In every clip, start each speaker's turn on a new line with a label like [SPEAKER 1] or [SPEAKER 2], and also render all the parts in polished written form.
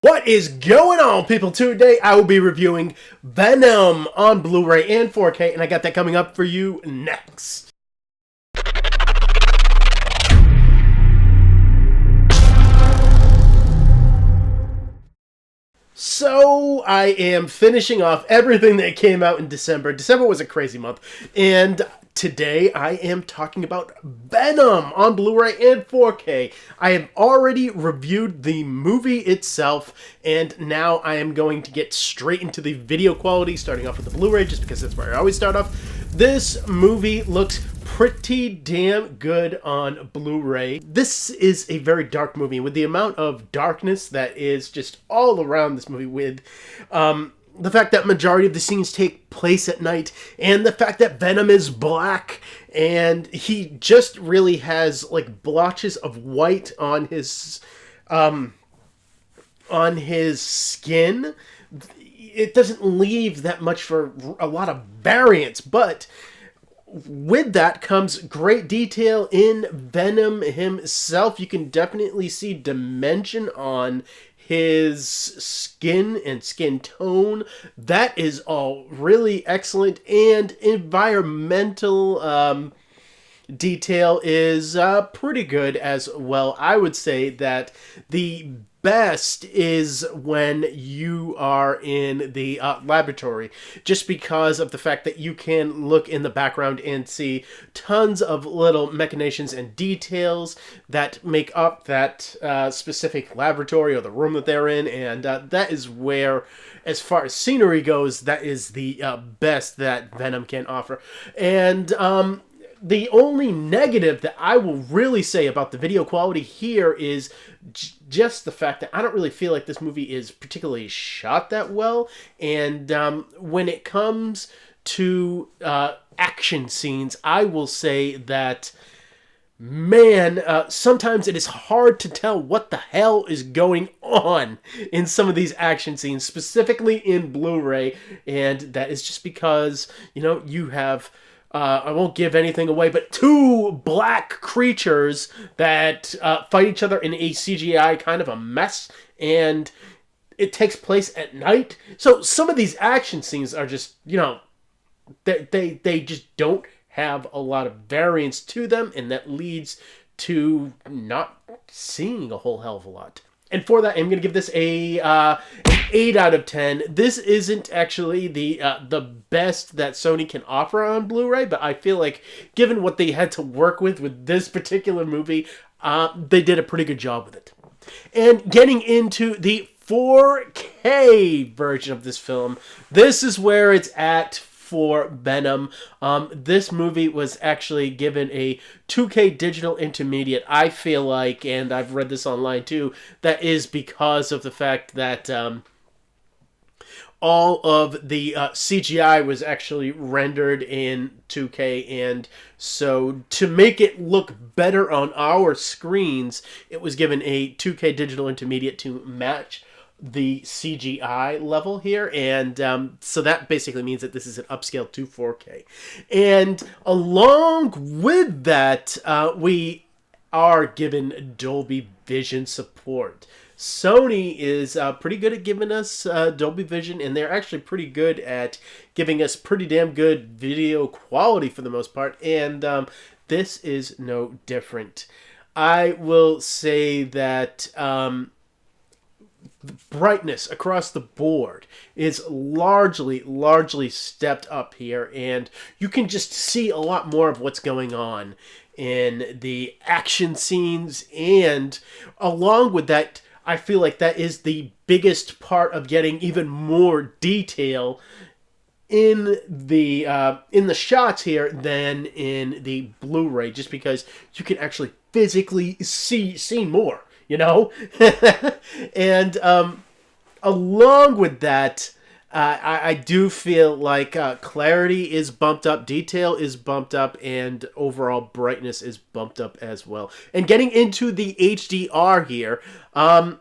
[SPEAKER 1] What is going on, people? Today I will be reviewing Venom on Blu-ray and 4K, and I got that coming up for you next. So I am finishing off everything that came out in December. December was a crazy month, and today I am talking about Venom on Blu-ray and 4K. I have already reviewed the movie itself, and now I am going to get straight into the video quality, starting off with the Blu-ray, just because that's where I always start off. This movie looks pretty damn good on Blu-ray. This is a very dark movie, with the amount of darkness that is just all around this movie, with the fact that majority of the scenes take place at night, and the fact that Venom is black, and he just really has like blotches of white on his skin. It doesn't leave that much for a lot of variance, but with that comes great detail in Venom himself. You can definitely see dimension on his skin and skin tone. That is all really excellent, and environmental detail is pretty good as well. I would say that the best is when you are in the laboratory, just because of the fact that you can look in the background and see tons of little machinations and details that make up that specific laboratory or the room that they're in, and that is where, as far as scenery goes, that is the best that Venom can offer. And the only negative that I will really say about the video quality here is just the fact that I don't really feel like this movie is particularly shot that well. And when it comes to action scenes, I will say that, man, sometimes it is hard to tell what the hell is going on in some of these action scenes, specifically in Blu-ray. And that is just because, you have... I won't give anything away, but two black creatures that fight each other in a CGI kind of a mess, and it takes place at night. So some of these action scenes are just, they just don't have a lot of variance to them, and that leads to not seeing a whole hell of a lot. And for that, I'm going to give this an 8 out of 10. This isn't actually the best that Sony can offer on Blu-ray, but I feel like, given what they had to work with this particular movie, they did a pretty good job with it. And getting into the 4K version of this film, this is where it's at for Venom. This movie was actually given a 2K digital intermediate, I feel like, and I've read this online too, that is because of the fact that all of the CGI was actually rendered in 2K, and so to make it look better on our screens, it was given a 2K digital intermediate to match the CGI level here, and so that basically means that this is an upscale to 4K. And along with that, we are given Dolby Vision support. Sony is pretty good at giving us Dolby Vision, and they're actually pretty good at giving us pretty damn good video quality for the most part, and this is no different. I will say that the brightness across the board is largely stepped up here, and you can just see a lot more of what's going on in the action scenes, and along with that, I feel like that is the biggest part of getting even more detail in the shots here than in the Blu-ray, just because you can actually physically see more. And along with that, I do feel like clarity is bumped up, detail is bumped up, and overall brightness is bumped up as well. And getting into the HDR here, I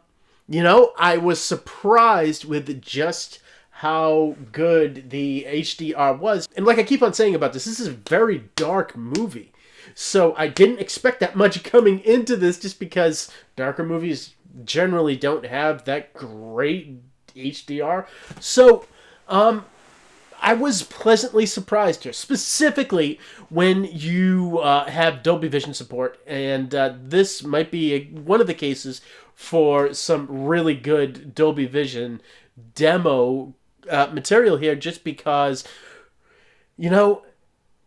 [SPEAKER 1] was surprised with just how good the HDR was. And like I keep on saying about this is a very dark movie. So I didn't expect that much coming into this, just because darker movies generally don't have that great HDR. So, I was pleasantly surprised here, specifically when you have Dolby Vision support, and this might be one of the cases for some really good Dolby Vision demo material here, just because, you know,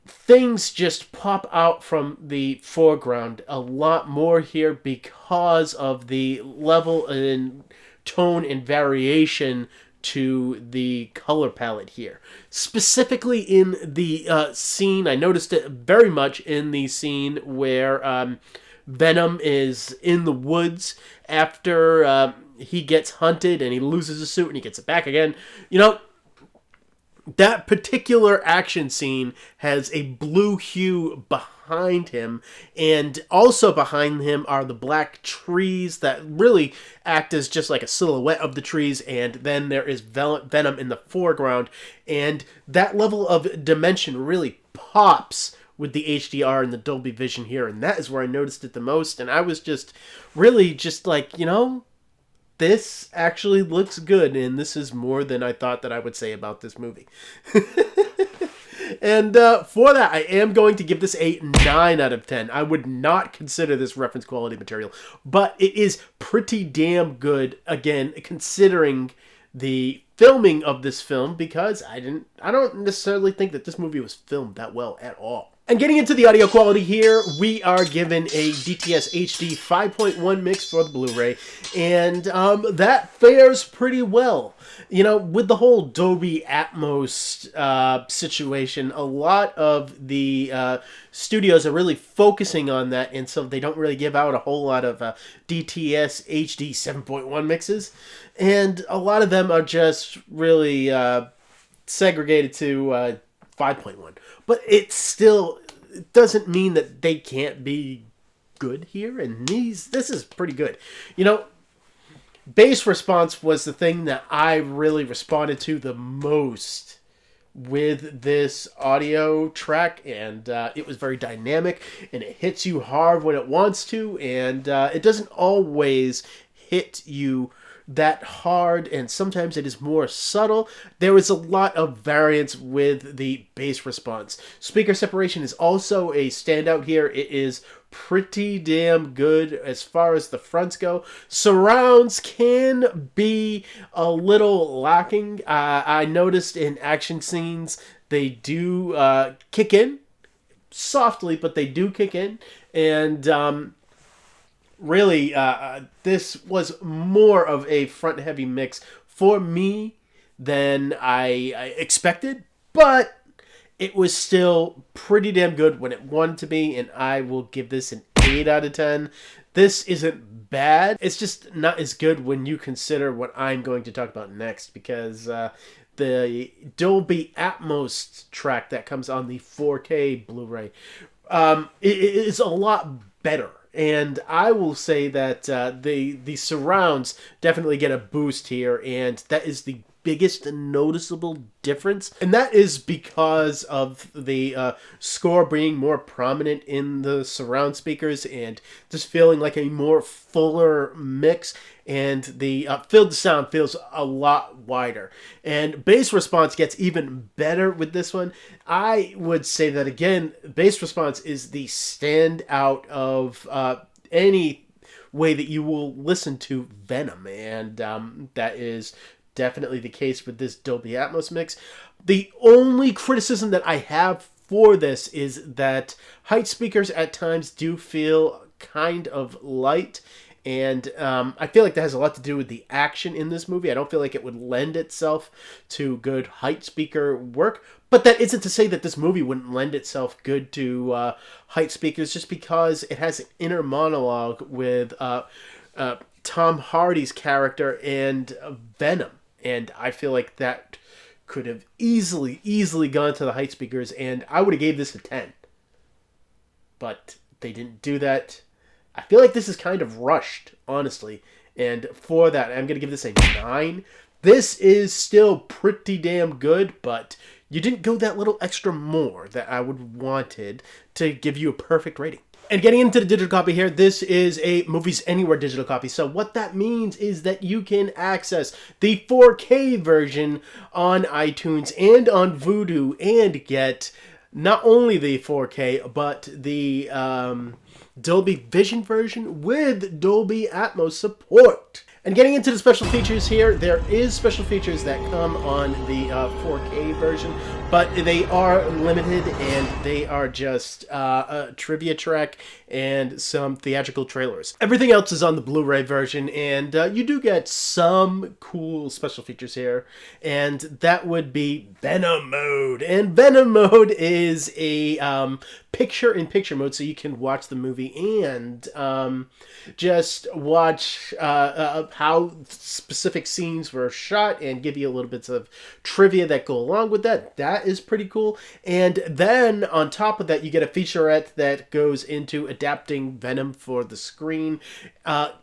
[SPEAKER 1] things just pop out from the foreground a lot more here because of the level and tone and variation to the color palette here. Specifically in the scene, I noticed it very much in the scene where Venom is in the woods after he gets hunted and he loses his suit and he gets it back again. You know, that particular action scene has a blue hue behind him, and also behind him are the black trees that really act as just like a silhouette of the trees, and then there is Venom in the foreground, and that level of dimension really pops with the HDR and the Dolby Vision here, and that is where I noticed it the most, and I was just really just like, you know, this actually looks good, and this is more than I thought that I would say about this movie. And for that, I am going to give this a 9 out of 10. I would not consider this reference quality material, but it is pretty damn good, again, considering the filming of this film, because I don't necessarily think that this movie was filmed that well at all. And getting into the audio quality here, we are given a DTS HD 5.1 mix for the Blu-ray, and that fares pretty well. You know, with the whole Dolby Atmos situation, a lot of the studios are really focusing on that, and so they don't really give out a whole lot of DTS HD 7.1 mixes, and a lot of them are just really segregated to 5.1. But it doesn't mean that they can't be good here, and this is pretty good. You know, bass response was the thing that I really responded to the most with this audio track, and it was very dynamic, and it hits you hard when it wants to, and it doesn't always hit you that hard, and sometimes it is more subtle. There is a lot of variance with the bass response. Speaker separation is also a standout here. It is pretty damn good as far as the fronts go. Surrounds can be a little lacking. I noticed in action scenes they do kick in softly, but they do kick in, and really, this was more of a front-heavy mix for me than I expected, but it was still pretty damn good when it wanted to be, and I will give this an 8 out of 10. This isn't bad. It's just not as good when you consider what I'm going to talk about next, because the Dolby Atmos track that comes on the 4K Blu-ray is a lot better. And I will say that the surrounds definitely get a boost here, and that is the biggest noticeable difference. And that is because of the score being more prominent in the surround speakers and just feeling like a more fuller mix, and the field sound feels a lot wider. And bass response gets even better with this one. I would say that, again, bass response is the standout of any way that you will listen to Venom, and that is definitely the case with this Dolby Atmos mix. The only criticism that I have for this is that height speakers at times do feel kind of light, and I feel like that has a lot to do with the action in this movie. I don't feel like it would lend itself to good height speaker work, but that isn't to say that this movie wouldn't lend itself good to height speakers, just because it has an inner monologue with Tom Hardy's character and Venom. And I feel like that could have easily gone to the height speakers, and I would have gave this a 10. But they didn't do that. I feel like this is kind of rushed, honestly. And for that, I'm going to give this a 9. This is still pretty damn good, but you didn't go that little extra more that I would wanted to give you a perfect rating. And getting into the digital copy here, this is a Movies Anywhere digital copy. So what that means is that you can access the 4K version on iTunes and on Vudu and get not only the 4K, but the Dolby Vision version with Dolby Atmos support. And getting into the special features here, there is special features that come on the 4K version, but they are limited and they are just a trivia track and some theatrical trailers. Everything else is on the Blu-ray version, and you do get some cool special features here, and that would be Venom Mode. And Venom Mode is a picture-in-picture mode, so you can watch the movie and just watch how specific scenes were shot and give you a little bits of trivia that go along with that. That is pretty cool. And then on top of that, you get a featurette that goes into adapting Venom for the screen.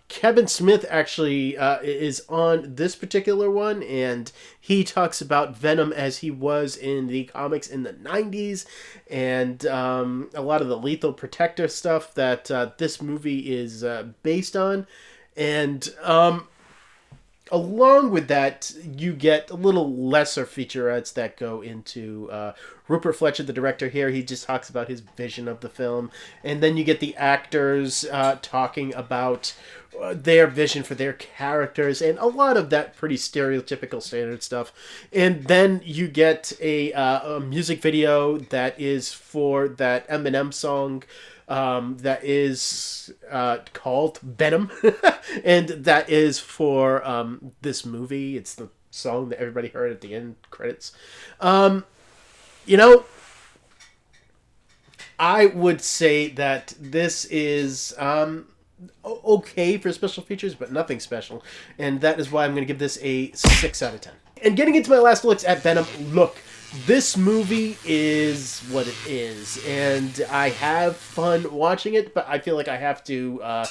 [SPEAKER 1] Kevin Smith actually is on this particular one, and he talks about Venom as he was in the comics in the 90s, and a lot of the Lethal Protector stuff that this movie is based on. And along with that, you get a little lesser featurettes that go into Rupert Fletcher, the director here. He just talks about his vision of the film. And then you get the actors talking about their vision for their characters, and a lot of that pretty stereotypical standard stuff. And then you get a music video that is for that Eminem song that is called Venom, and that is for this movie. It's the song that everybody heard at the end credits. You know, I would say that this is okay for special features, but nothing special, and that is why I'm going to give this a 6 out of 10. And getting into my last looks at Venom, look, this movie is what it is, and I have fun watching it, but I feel like I have to,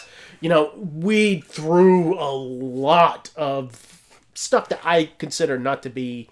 [SPEAKER 1] weed through a lot of stuff that I consider not to be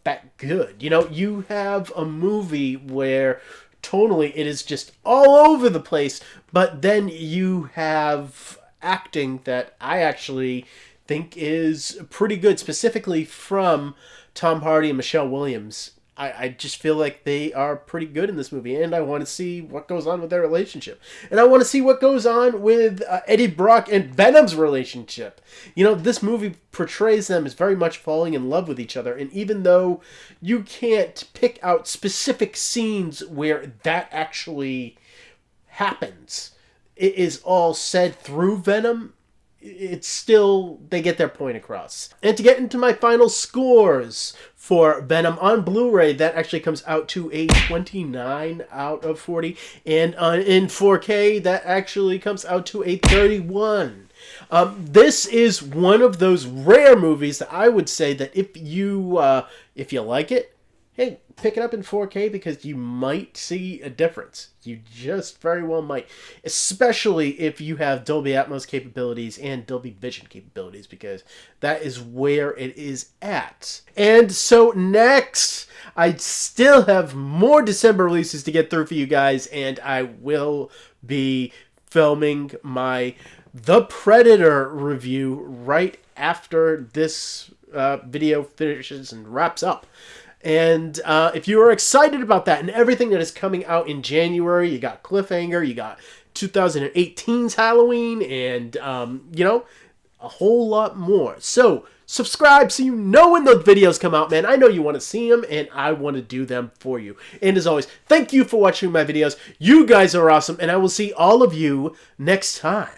[SPEAKER 1] that good. You know, you have a movie where tonally it is just all over the place, but then you have acting that I actually think is pretty good, specifically from Tom Hardy and Michelle Williams. I just feel like they are pretty good in this movie, and I want to see what goes on with their relationship. And I want to see what goes on with Eddie Brock and Venom's relationship. You know, this movie portrays them as very much falling in love with each other, and even though you can't pick out specific scenes where that actually happens, it is all said through Venom. It's still, they get their point across. And to get into my final scores for Venom on Blu-ray, that actually comes out to a 29 out of 40. And in 4K, that actually comes out to a 31. This is one of those rare movies that I would say that if you like it, hey, pick it up in 4K because you might see a difference. You just very well might. Especially if you have Dolby Atmos capabilities and Dolby Vision capabilities, because that is where it is at. And so next, I still have more December releases to get through for you guys, and I will be filming my The Predator review right after this video finishes and wraps up. And if you are excited about that and everything that is coming out in January, you got Cliffhanger, you got 2018's Halloween, and, a whole lot more. So, subscribe so you know when those videos come out, man. I know you want to see them, and I want to do them for you. And as always, thank you for watching my videos. You guys are awesome, and I will see all of you next time.